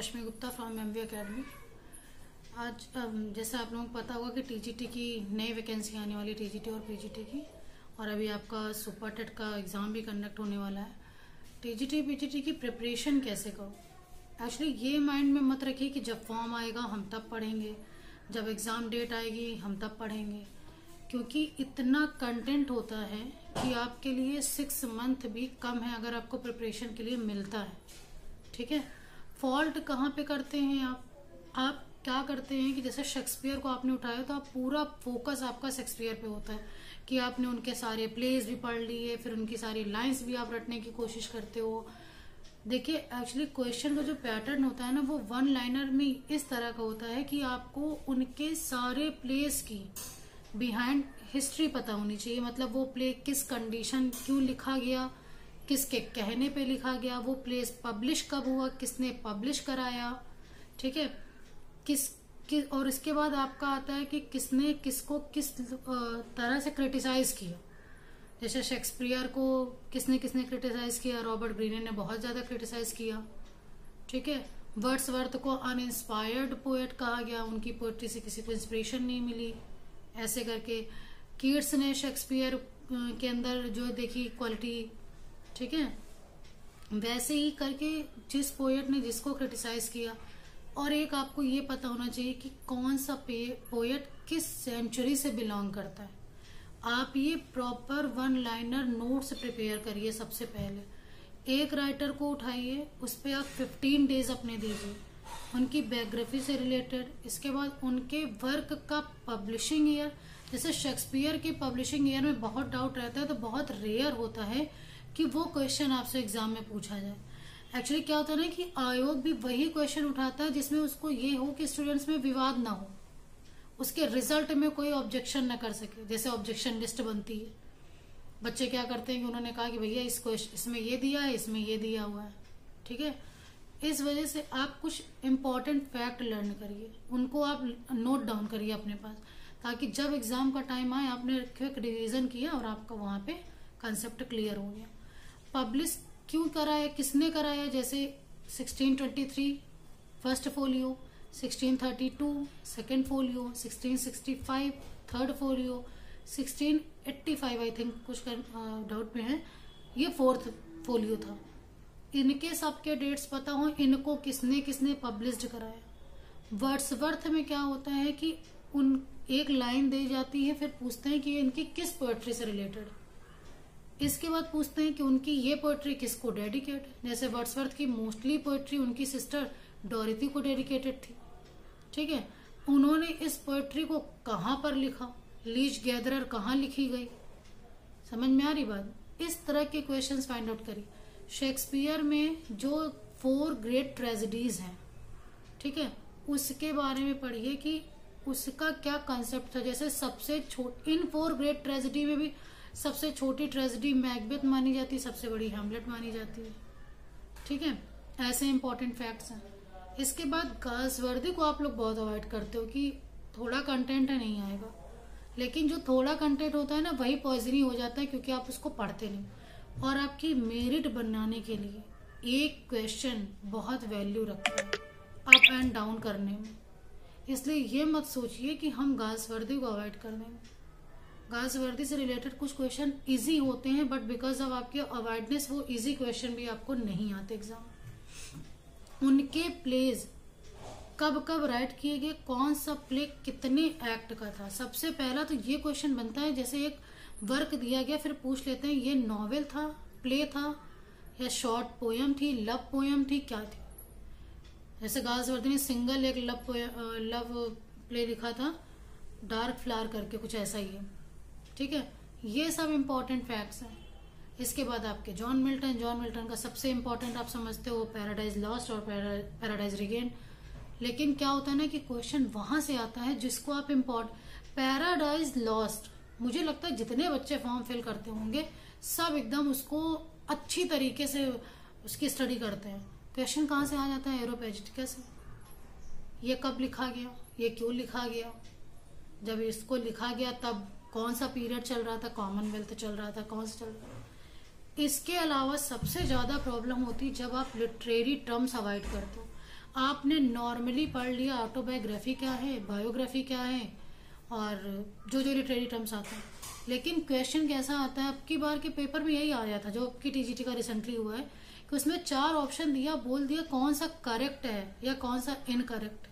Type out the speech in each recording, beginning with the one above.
Rashmi Gupta from MV academy. आज जैसे आप लोगों को पता होगा कि टीजीटी की नई वैकेंसी आने वाली, टीजीटी और पीजीटी की, और अभी आपका सुपर टेट का एग्ज़ाम भी कंडक्ट होने वाला है। टीजीटी पीजीटी की प्रिपरेशन कैसे करो? एक्चुअली ये माइंड में मत रखिए कि जब फॉर्म आएगा हम तब पढ़ेंगे, जब एग्ज़ाम डेट आएगी हम तब पढ़ेंगे, क्योंकि इतना कंटेंट होता है कि आपके लिए 6 मंथ भी कम है अगर आपको प्रिपरेशन के लिए मिलता है। ठीक है, फॉल्ट कहाँ पे करते हैं आप क्या करते हैं कि जैसे शेक्सपियर को आपने उठाया तो आप पूरा फोकस आपका शेक्सपियर पे होता है कि आपने उनके सारे प्लेज भी पढ़ लिए, फिर उनकी सारी लाइंस भी आप रटने की कोशिश करते हो। देखिए, एक्चुअली क्वेश्चन का जो पैटर्न होता है ना, वो वन लाइनर में इस तरह का होता है कि आपको उनके सारे प्लेस की बिहाइंड हिस्ट्री पता होनी चाहिए। मतलब वो प्ले किस कंडीशन क्यों लिखा गया, किसके कहने पे लिखा गया, वो प्लेस पब्लिश कब हुआ, किसने पब्लिश कराया, ठीक है, और इसके बाद आपका आता है कि किसने किसको किस तरह से क्रिटिसाइज किया। जैसे शेक्सपियर को किसने किसने क्रिटिसाइज किया, रॉबर्ट ग्रीने ने बहुत ज्यादा क्रिटिसाइज किया। ठीक है, वर्ड्सवर्थ को अनइंस्पायर्ड पोएट कहा गया, उनकी पोएट्री से किसी को इंस्पिरेशन नहीं मिली। ऐसे करके कीट्स ने शेक्सपियर के अंदर जो देखी क्वालिटी, ठीक है, वैसे ही करके जिस पोएट ने जिसको क्रिटिसाइज किया। और एक आपको ये पता होना चाहिए कि कौन सा पोएट किस सेंचुरी से बिलोंग करता है। आप ये proper one liner notes prepare करिए। सबसे पहले एक राइटर को उठाइए, उस पर आप 15 डेज अपने दीजिए, उनकी बायोग्राफी से रिलेटेड। इसके बाद उनके वर्क का पब्लिशिंग ईयर, जैसे शेक्सपियर के पब्लिशिंग ईयर में बहुत डाउट रहता है, तो बहुत रेयर होता है कि वो क्वेश्चन आपसे एग्जाम में पूछा जाए। एक्चुअली क्या होता है ना कि आयोग भी वही क्वेश्चन उठाता है जिसमें उसको ये हो कि स्टूडेंट्स में विवाद ना हो, उसके रिजल्ट में कोई ऑब्जेक्शन न कर सके। जैसे ऑब्जेक्शन लिस्ट बनती है, बच्चे क्या करते हैं कि उन्होंने कहा कि भैया इस क्वेश्चन इसमें ये दिया है, इसमें ये दिया हुआ है। ठीक है, इस वजह से आप कुछ इंपॉर्टेंट फैक्ट लर्न करिए, उनको आप नोट डाउन करिए अपने पास, ताकि जब एग्जाम का टाइम आए आपने क्विक रिवीजन किया और आपका वहां पे कंसेप्ट क्लियर हो गया। पब्लिश क्यों कराया, किसने कराया? जैसे 1623 first folio, 1632 second folio, 1665 third folio, 1685 I think कुछ डाउट में है, ये फोर्थ फोलियो था। इनके सबके डेट्स पता हो, इनको किसने किसने पब्लिश्ड कराया। वर्ड्सवर्थ में क्या होता है कि उन एक लाइन दी जाती है, फिर पूछते हैं कि इनकी किस पोएट्री से रिलेटेड। इसके बाद पूछते हैं कि उनकी ये पोएट्री किसको डेडिकेट। जैसे वर्ड्सवर्थ की मोस्टली पोएट्री उनकी सिस्टर डोरिथी को डेडिकेटेड थी। ठीक है, उन्होंने इस पोएट्री को कहाँ पर लिखा, लीच गैदरर कहाँ लिखी गई, समझ में आ रही बात? इस तरह के क्वेश्चंस फाइंड आउट करिए। शेक्सपियर में जो 4 ग्रेट ट्रेजेडीज हैं, ठीक है, उसके बारे में पढ़िए कि उसका क्या कंसेप्ट था। जैसे सबसे इन 4 ग्रेट ट्रेजेडी में भी सबसे छोटी ट्रेजेडी मैकबेथ मानी जाती है, सबसे बड़ी हैमलेट मानी जाती है। ठीक है, ऐसे इंपॉर्टेंट फैक्ट्स हैं। इसके बाद गाल्सवर्दी को आप लोग बहुत अवॉइड करते हो कि थोड़ा कंटेंट है, नहीं आएगा, लेकिन जो थोड़ा कंटेंट होता है ना, वही पॉइजनी हो जाता है क्योंकि आप उसको पढ़ते नहीं। और आपकी मेरिट बनाने के लिए एक क्वेश्चन बहुत वैल्यू रखता है अप एंड डाउन करने में। इसलिए ये मत सोचिए कि हम गाल्सवर्दी को अवॉइड कर देंगे। गाल्सवर्दी से रिलेटेड कुछ क्वेश्चन इजी होते हैं, बट बिकॉज ऑफ आपकी अवॉइडनेस वो इजी क्वेश्चन भी आपको नहीं आते एग्जाम। उनके प्लेज कब कब राइट किए गए, कौन सा प्ले कितने एक्ट का था, सबसे पहला तो ये क्वेश्चन बनता है। जैसे एक वर्क दिया गया, फिर पूछ लेते हैं ये नॉवेल था, प्ले था, या शॉर्ट पोयम थी, लव पोयम थी, क्या थी। जैसे गाल्सवर्दी ने सिंगल एक लव प्ले लिखा था, डार्क फ्लावर करके, कुछ ऐसा ही है। ठीक है, ये सब इंपॉर्टेंट फैक्ट्स हैं। इसके बाद आपके जॉन मिल्टन का सबसे इंपॉर्टेंट आप समझते हो पैराडाइज लॉस्ट और पैराडाइज रिगेन। लेकिन क्या होता है ना कि क्वेश्चन वहां से आता है जिसको आप पैराडाइज लॉस्ट, मुझे लगता है जितने बच्चे फॉर्म फिल करते होंगे सब एकदम उसको अच्छी तरीके से उसकी स्टडी करते हैं। क्वेश्चन कहाँ से आ जाता है? एरोपेजिटिका से। ये कब लिखा गया, ये क्यों लिखा गया, जब इसको लिखा गया तब कौन सा पीरियड चल रहा था, कॉमनवेल्थ चल रहा था, कौन सा चल रहा था। इसके अलावा सबसे ज्यादा प्रॉब्लम होती है जब आप लिटरेरी टर्म्स अवॉइड करते हो। आपने नॉर्मली पढ़ लिया ऑटोबायोग्राफी क्या है, बायोग्राफी क्या है, और जो जो लिटरेरी टर्म्स आते हैं, लेकिन क्वेश्चन कैसा आता है आपकी बार के पेपर में, यही आ गया था जो आपकी टीजीटी का रिसेंटली हुआ है कि उसमें 4 ऑप्शन दिया, बोल दिया कौन सा करेक्ट है या कौन सा इनकरेक्ट।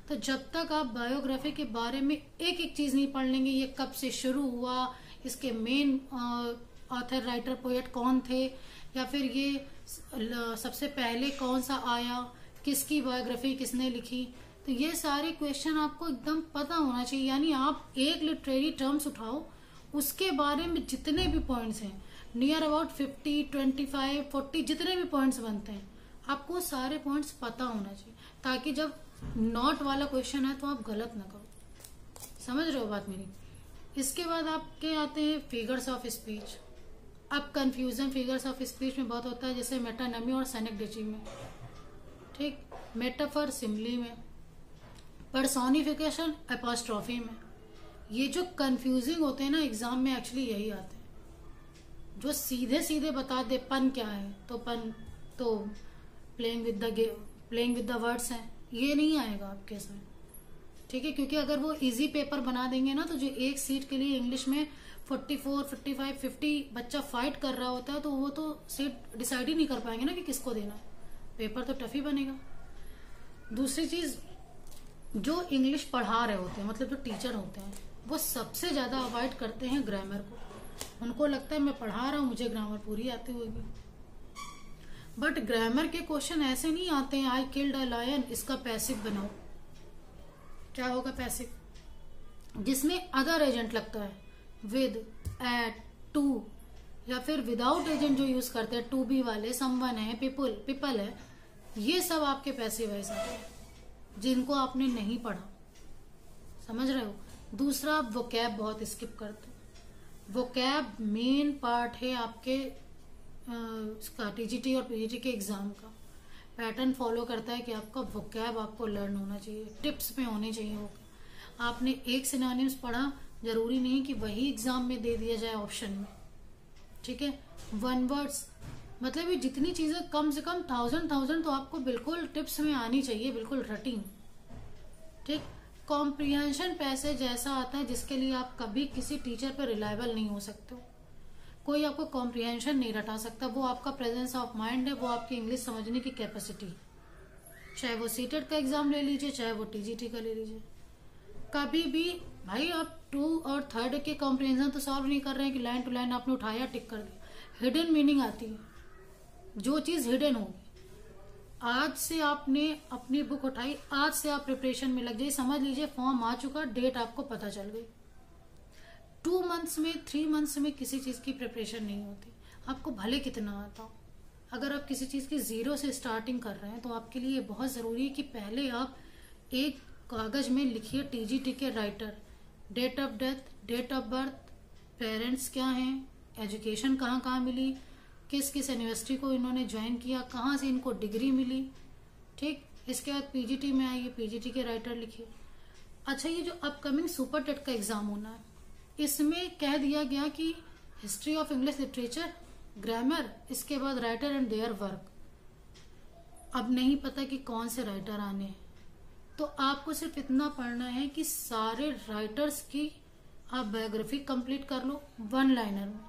तो जब तक आप बायोग्राफी के बारे में एक एक चीज नहीं पढ़ लेंगे, ये कब से शुरू हुआ, इसके मेन ऑथर राइटर पोएट कौन थे, या फिर ये सबसे पहले कौन सा आया, किसकी बायोग्राफी किसने लिखी, तो ये सारे क्वेश्चन आपको एकदम पता होना चाहिए। यानी आप एक लिटरेरी टर्म्स उठाओ, उसके बारे में जितने भी पॉइंट्स हैं, नियर अबाउट 50, 25, 40 जितने भी पॉइंट्स बनते हैं, आपको सारे पॉइंट्स पता होना चाहिए, ताकि जब नॉट वाला क्वेश्चन है तो आप गलत ना करो। समझ रहे हो बात मेरी। इसके बाद आपके आते हैं फिगर्स ऑफ स्पीच। अब कंफ्यूजन फिगर्स ऑफ स्पीच में बहुत होता है, जैसे मेटानमी और सेनेक्डेची में, ठीक, मेटाफर सिमली में, पर्सोनिफिकेशन एपोस्ट्रॉफी में। ये जो कंफ्यूजिंग होते हैं ना एग्जाम में, एक्चुअली यही आते हैं। जो सीधे सीधे बता दे पन क्या है, तो पन तो प्लेइंग विद द वर्ड्स है, ये नहीं आएगा आपके साथ, ठीक है। क्योंकि अगर वो इजी पेपर बना देंगे ना, तो जो एक सीट के लिए इंग्लिश में 44, 55, 50 बच्चा फाइट कर रहा होता है, तो वो तो सीट डिसाइड ही नहीं कर पाएंगे ना कि किसको देना है। पेपर तो टफ ही बनेगा। दूसरी चीज, जो इंग्लिश पढ़ा रहे होते हैं, मतलब जो टीचर होते हैं, वो सबसे ज्यादा अवॉइड करते हैं ग्रामर को। उनको लगता है मैं पढ़ा रहा हूं, मुझे ग्रामर पूरी आती होगी। बट ग्रामर के क्वेश्चन ऐसे नहीं आते हैं आई किल्ड अ लायन, इसका पैसिव बनाओ। क्या होगा पैसिव? जिसमें अदर एजेंट लगता है, विद, एट, टू, या फिर विदाउट एजेंट जो यूज करते हैं, टू बी वाले, समवन है, पीपल है, ये सब आपके पैसिव वॉइस आते हैं जिनको आपने नहीं पढ़ा। समझ रहे हो। दूसरा, वोकैब बहुत स्किप करते हो। वोकैब मेन पार्ट है आपके टीजीटी और पीजीटी के एग्जाम का। पैटर्न फॉलो करता है कि आपका वोकैब आपको लर्न होना चाहिए, टिप्स में होने चाहिए। वो आपने एक सिनोनिम्स पढ़ा, जरूरी नहीं कि वही एग्जाम में दे दिया जाए ऑप्शन में, ठीक है। 1 वर्ड्स, मतलब ये जितनी चीजें कम से कम 1000 तो आपको बिल्कुल टिप्स में आनी चाहिए, बिल्कुल रटिंग, ठीक। कॉम्प्रिहेंशन पैसेज ऐसा आता है जिसके लिए आप कभी किसी टीचर पर रिलायबल नहीं हो सकते हो। कोई आपको कॉम्प्रिहेंशन नहीं रटा सकता। वो आपका प्रेजेंस ऑफ माइंड है, वो आपकी इंग्लिश समझने की कैपेसिटी। चाहे वो सीटेट का एग्जाम ले लीजिए, चाहे वो टीजीटी का ले लीजिए। कभी भी भाई आप 2 और 3 के कॉम्प्रिहेंशन तो सॉल्व नहीं कर रहे हैं कि लाइन टू लाइन आपने उठाया टिक कर दिया। हिडन मीनिंग आती है, जो चीज हिडन होगी। आज से आपने अपनी बुक उठाई, आज से आप प्रिपरेशन में लग जाइए। समझ लीजिए फॉर्म आ चुका, डेट आपको पता चल गई। 2 मंथ्स में, 3 मंथ्स में किसी चीज की प्रिपरेशन नहीं होती, आपको भले कितना आता हो। अगर आप किसी चीज की 0 से स्टार्टिंग कर रहे हैं, तो आपके लिए बहुत जरूरी है कि पहले आप एक कागज में लिखिए टीजीटी के writer, date of death, date of birth, parents क्या हैं, एजुकेशन कहाँ कहाँ मिली, किस किस यूनिवर्सिटी को इन्होंने ज्वाइन किया, कहाँ से इनको डिग्री मिली, ठीक। इसके बाद पीजीटी में आइए, पीजीटी के राइटर लिखिए। अच्छा, ये जो अपकमिंग सुपर टेट का एग्जाम होना है, इसमें कह दिया गया कि history of English literature, grammar, इसके बाद राइटर एंड देयर वर्क। अब नहीं पता कि कौन से राइटर आने हैं, तो आपको सिर्फ इतना पढ़ना है कि सारे राइटर्स की आप बायोग्राफी कंप्लीट कर लो 1 लाइनर में।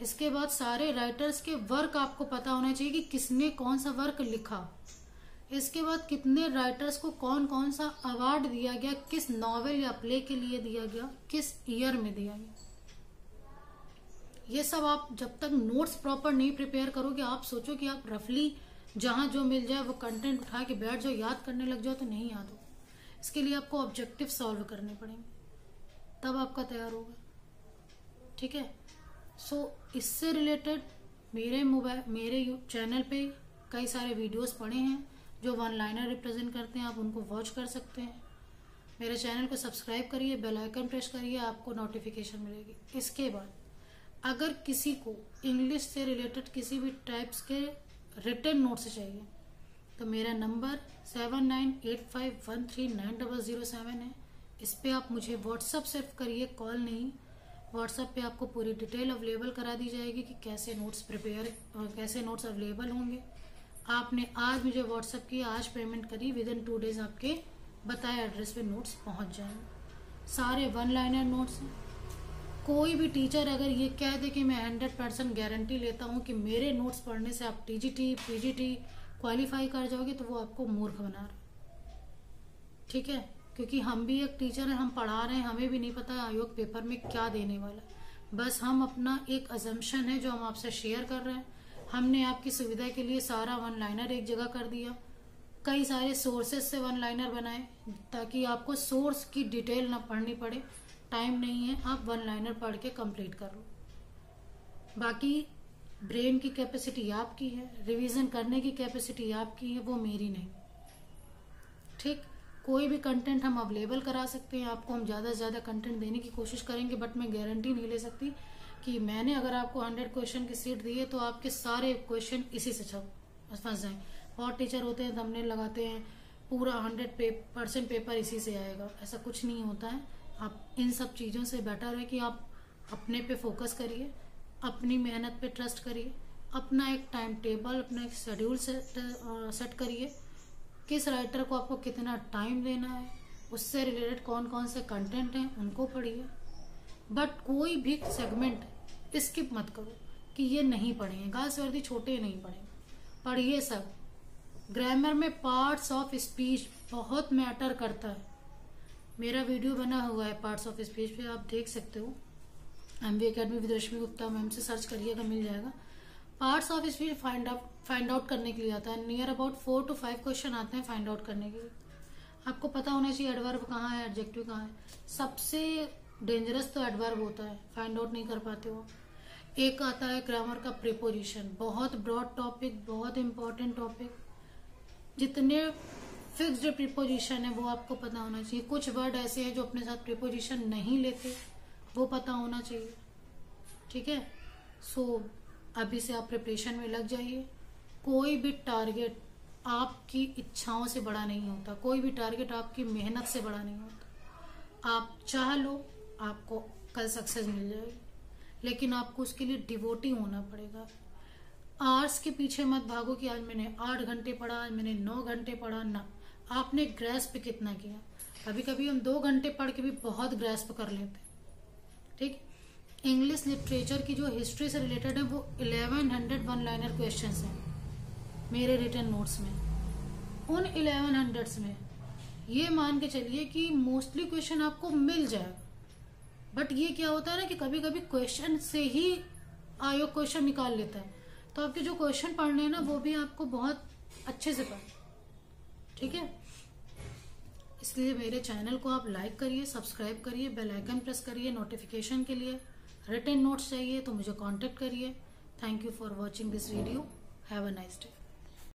इसके बाद सारे राइटर्स के वर्क आपको पता होना चाहिए कि किसने कौन सा वर्क लिखा। इसके बाद कितने राइटर्स को कौन कौन सा अवार्ड दिया गया, किस नॉवेल या प्ले के लिए दिया गया, किस ईयर में दिया गया। ये सब आप जब तक नोट्स प्रॉपर नहीं प्रिपेयर करोगे, आप सोचो कि आप रफली जहां जो मिल जाए वो कंटेंट उठा के बैठ जाओ, याद करने लग जाओ, तो नहीं याद हो। इसके लिए आपको ऑब्जेक्टिव सॉल्व करने पड़ेंगे, तब आपका तैयार होगा, ठीक है। इससे रिलेटेड मेरे चैनल पे कई सारे वीडियोस पड़े हैं जो 1 लाइनर रिप्रेजेंट करते हैं, आप उनको वॉच कर सकते हैं। मेरे चैनल को सब्सक्राइब करिए, बेल आइकन प्रेस करिए, आपको नोटिफिकेशन मिलेगी। इसके बाद अगर किसी को इंग्लिश से रिलेटेड किसी भी टाइप्स के रिटन नोट्स चाहिए, तो मेरा नंबर 7985139007 है। इस पे आप मुझे व्हाट्सअप सिर्फ करिए, कॉल नहीं। व्हाट्सएप पे आपको पूरी डिटेल अवेलेबल करा दी जाएगी कि कैसे नोट्स अवेलेबल होंगे, आपने आज मुझे व्हाट्सएप किया, आज पेमेंट करी, विद इन 2 डेज आपके बताए एड्रेस पे नोट्स पहुंच जाएंगे। सारे 1 लाइनर नोट्स हैं। कोई भी टीचर अगर ये कह दे कि मैं 100% गारंटी लेता हूँ कि मेरे नोट्स पढ़ने से आप टीजीटी पीजीटी क्वालिफाई कर जाओगे, तो वो आपको मूर्ख बना रहा है। ठीक है, क्योंकि हम भी एक टीचर हैं, हम पढ़ा रहे हैं, हमें भी नहीं पता आयोग पेपर में क्या देने वाला है। बस हम अपना एक अजम्पशन है जो हम आपसे शेयर कर रहे हैं। हमने आपकी सुविधा के लिए सारा 1 लाइनर एक जगह कर दिया, कई सारे सोर्सेज से 1 लाइनर बनाए ताकि आपको सोर्स की डिटेल ना पढ़नी पड़े। टाइम नहीं है, आप 1 लाइनर पढ़ के कंप्लीट कर लो। बाकी ब्रेन की कैपेसिटी आपकी है, रिवीजन करने की कैपेसिटी आपकी है, वो मेरी नहीं। ठीक, कोई भी कंटेंट हम अवेलेबल करा सकते हैं आपको, हम ज़्यादा से ज़्यादा कंटेंट देने की कोशिश करेंगे, बट मैं गारंटी नहीं ले सकती कि मैंने अगर आपको 100 क्वेश्चन की सीट दी है तो आपके सारे क्वेश्चन इसी से फंस जाएं। बहुत टीचर होते हैं, थंबनेल लगाते हैं, पूरा 100% पेपर इसी से आएगा। ऐसा कुछ नहीं होता है। आप इन सब चीज़ों से बेटर है कि आप अपने पे फोकस करिए, अपनी मेहनत पे ट्रस्ट करिए, अपना एक टाइम टेबल, अपना एक शेड्यूल सेट करिए। किस राइटर को आपको कितना टाइम देना है, उससे रिलेटेड कौन कौन से कंटेंट हैं उनको पढ़िए। बट कोई भी सेगमेंट स्किप मत करो कि ये नहीं पढ़ेंगे, गर्ल्स वर्दी छोटे नहीं पढ़ेंगे, पढ़िए सब। ग्रामर में पार्ट्स ऑफ स्पीच बहुत मैटर करता है। मेरा वीडियो बना हुआ है पार्ट्स ऑफ स्पीच पे, आप देख सकते हो। MV Academy with Rashmi Gupta ma'am से सर्च करिएगा, मिल जाएगा। Parts of speech find out करने के लिए आता है। नियर अबाउट 4 to 5 क्वेश्चन आते हैं फाइंड आउट करने के लिए। आपको पता होना चाहिए एडवर्ब कहाँ है, एडजेक्टिव कहाँ है। सबसे डेंजरस तो एडवर्ब होता है, फाइंड आउट नहीं कर पाते हो। एक आता है ग्रामर का प्रीपोजिशन, बहुत ब्रॉड टॉपिक, बहुत इंपॉर्टेंट टॉपिक। जितने फिक्स्ड प्रीपोजिशन है वो आपको पता होना चाहिए। कुछ वर्ड ऐसे हैं जो अपने साथ प्रीपोजिशन नहीं लेते, वो पता होना चाहिए। ठीक है, सो अभी से आप प्रिपरेशन में लग जाइए। कोई भी टारगेट आपकी इच्छाओं से बड़ा नहीं होता, कोई भी टारगेट आपकी मेहनत से बड़ा नहीं होता। आप चाह लो, आपको कल सक्सेस मिल जाएगी, लेकिन आपको उसके लिए डिवोटी होना पड़ेगा। आवर्स के पीछे मत भागो कि आज मैंने 8 घंटे पढ़ा, आज मैंने 9 घंटे पढ़ा ना। आपने ग्रेस्प कितना किया। कभी कभी हम 2 घंटे पढ़ के भी बहुत ग्रेस्प कर लेते। ठीक, इंग्लिश लिटरेचर की जो हिस्ट्री से रिलेटेड है वो 1100 1 लाइनर क्वेश्चंस हैं मेरे रिटन नोट्स में। उन 1100 में ये मान के चलिए कि मोस्टली क्वेश्चन आपको मिल जाएगा। बट ये क्या होता है ना कि कभी कभी क्वेश्चन से ही आयोग क्वेश्चन निकाल लेता है, तो आपके जो क्वेश्चन पढ़ने हैं ना वो भी आपको बहुत अच्छे से पढ़े। ठीक है, इसलिए मेरे चैनल को आप लाइक करिए, सब्सक्राइब करिए, बेल आइकन प्रेस करिए नोटिफिकेशन के लिए। रिटन नोट्स चाहिए तो मुझे कांटेक्ट करिए। Thank you for watching this video. Have a nice day.